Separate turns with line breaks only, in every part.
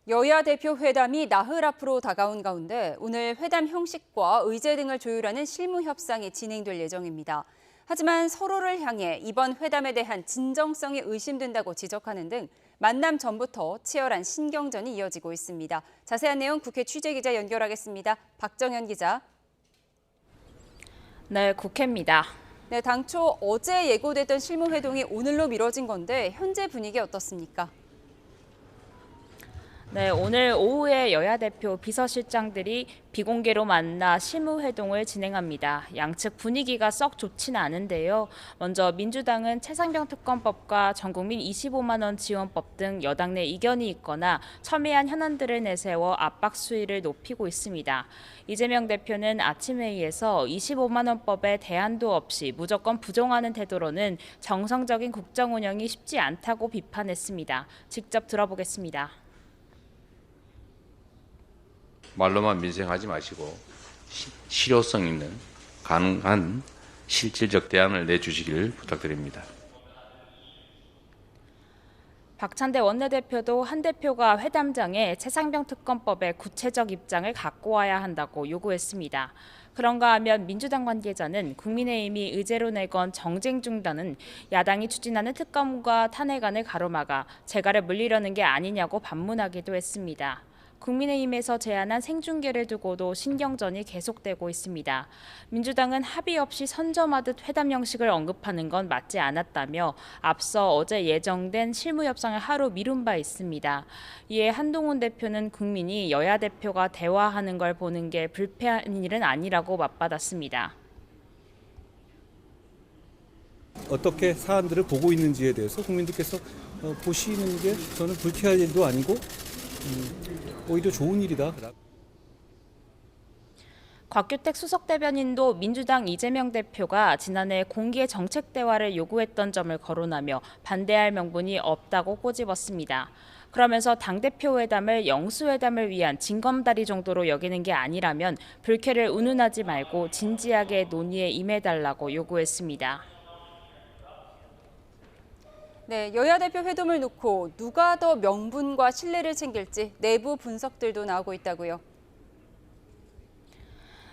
여야 대표 회담이 나흘 앞으로 다가온 가운데 오늘 회담 형식과 의제 등을 조율하는 실무 협상이 진행될 예정입니다. 하지만 서로를 향해 이번 회담에 대한 진정성이 의심된다고 지적하는 등 만남 전부터 치열한 신경전이 이어지고 있습니다. 자세한 내용 국회 취재기자 연결하겠습니다. 박정현 기자.
네, 국회입니다.
네, 당초 어제 예고됐던 실무회동이 오늘로 미뤄진 건데 현재 분위기 어떻습니까?
네, 오늘 오후에 여야 대표 비서실장들이 비공개로 만나 실무회동을 진행합니다. 양측 분위기가 썩 좋지는 않은데요. 먼저 민주당은 최상병 특검법과 전국민 25만 원 지원법 등 여당 내 이견이 있거나 첨예한 현안들을 내세워 압박 수위를 높이고 있습니다. 이재명 대표는 아침 회의에서 25만 원법에 대안도 없이 무조건 부정하는 태도로는 정상적인 국정 운영이 쉽지 않다고 비판했습니다. 직접 들어보겠습니다.
말로만 민생하지 마시고 실효성 있는 가능한 실질적 대안을 내주시길 부탁드립니다.
박찬대 원내대표도 한 대표가 회담장에 최상병 특검법의 구체적 입장을 갖고 와야 한다고 요구했습니다. 그런가 하면 민주당 관계자는 국민의힘이 의제로 내건 정쟁 중단은 야당이 추진하는 특검과 탄핵안을 가로막아 재갈을 물리려는 게 아니냐고 반문하기도 했습니다. 국민의힘에서 제안한 생중계를 두고도 신경전이 계속되고 있습니다. 민주당은 합의 없이 선점하듯 회담 형식을 언급하는 건 맞지 않았다며 앞서 어제 예정된 실무협상을 하루 미룬 바 있습니다. 이에 한동훈 대표는 국민이 여야 대표가 대화하는 걸 보는 게 불편한 일은 아니라고 맞받았습니다.
어떻게 사안들을 보고 있는지에 대해서 국민들께서 보시는 게 저는 불쾌할 일도 아니고 오히려 좋은 일이다.
곽규택 수석대변인도 민주당 이재명 대표가 지난해 공개 정책 대화를 요구했던 점을 거론하며 반대할 명분이 없다고 꼬집었습니다. 그러면서 당대표 회담을 영수회담을 위한 징검다리 정도로 여기는 게 아니라면 불쾌를 운운하지 말고 진지하게 논의에 임해달라고 요구했습니다.
네, 여야 대표 회동을 놓고 누가 더 명분과 신뢰를 챙길지 내부 분석들도 나오고 있다고요.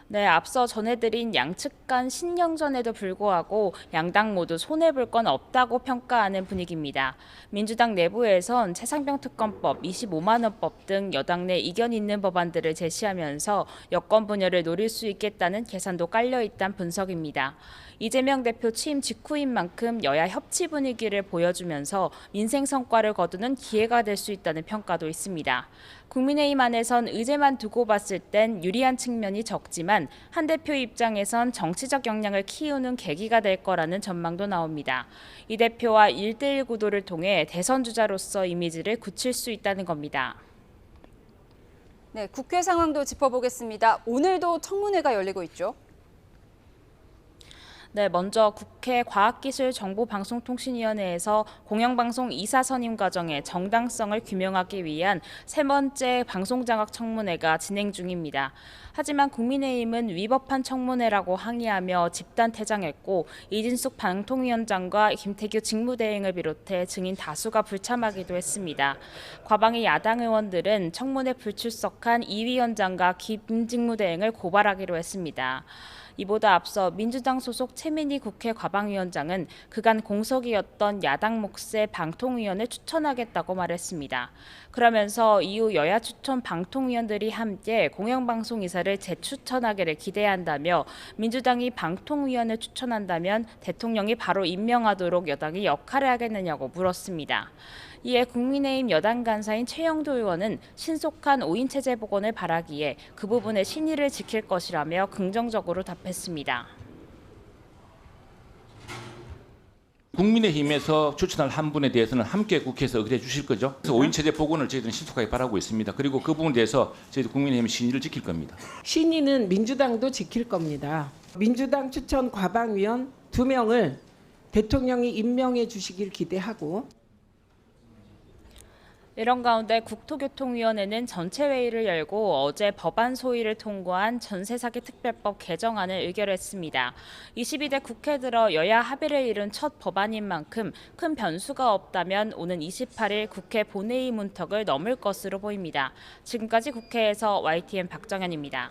네, 앞서 전해드린 양측 간 신경전에도 불구하고 양당 모두 손해볼 건 없다고 평가하는 분위기입니다. 민주당 내부에선 최상병 특검법, 25만 원법 등 여당 내 이견 있는 법안들을 제시하면서 여권 분열을 노릴 수 있겠다는 계산도 깔려있다는 분석입니다. 이재명 대표 취임 직후인 만큼 여야 협치 분위기를 보여주면서 민생 성과를 거두는 기회가 될 수 있다는 평가도 있습니다. 국민의힘 안에선 의제만 두고 봤을 땐 유리한 측면이 적지만 한 대표 입장에선 정치적 역량을 키우는 계기가 될 거라는 전망도 나옵니다. 이 대표와 1대1 구도를 통해 대선 주자로서 이미지를 굳힐 수 있다는 겁니다.
네, 국회 상황도 짚어보겠습니다. 오늘도 청문회가 열리고 있죠.
네, 먼저 국회 과학기술정보방송통신위원회에서 공영방송 이사 선임 과정의 정당성을 규명하기 위한 세 번째 방송장악 청문회가 진행 중입니다. 하지만 국민의힘은 위법한 청문회라고 항의하며 집단 퇴장했고 이진숙 방통위원장과 김태규 직무대행을 비롯해 증인 다수가 불참하기도 했습니다. 과방위 야당 의원들은 청문회 불출석한 이 위원장과 김 직무대행을 고발하기로 했습니다. 이보다 앞서 민주당 소속 최민희 국회 과방위원장은 그간 공석이었던 야당 몫의 방통위원을 추천하겠다고 말했습니다. 그러면서 이후 여야 추천 방통위원들이 함께 공영방송 이사를 재추천하기를 기대한다며 민주당이 방통위원을 추천한다면 대통령이 바로 임명하도록 여당이 역할을 하겠느냐고 물었습니다. 이에 국민의힘 여당 간사인 최영도 의원은 신속한 5인 체제 복원을 바라기에 그 부분의 신의를 지킬 것이라며 긍정적으로 답했습니다.
국민의힘에서 추천할 한 분에 대해서는 함께 국회에서 의결해 주실 거죠. 그래서 5인 체제 복원을 저희들은 신속하게 바라고 있습니다. 그리고 그 부분에 대해서 저희들 국민의힘 신의를 지킬 겁니다.
신의는 민주당도 지킬 겁니다. 민주당 추천 과방위원 2명을 대통령이 임명해 주시길 기대하고
이런 가운데 국토교통위원회는 전체 회의를 열고 어제 법안 소위를 통과한 전세사기 특별법 개정안을 의결했습니다. 22대 국회 들어 여야 합의를 이룬 첫 법안인 만큼 큰 변수가 없다면 오는 28일 국회 본회의 문턱을 넘을 것으로 보입니다. 지금까지 국회에서 YTN 박정현입니다.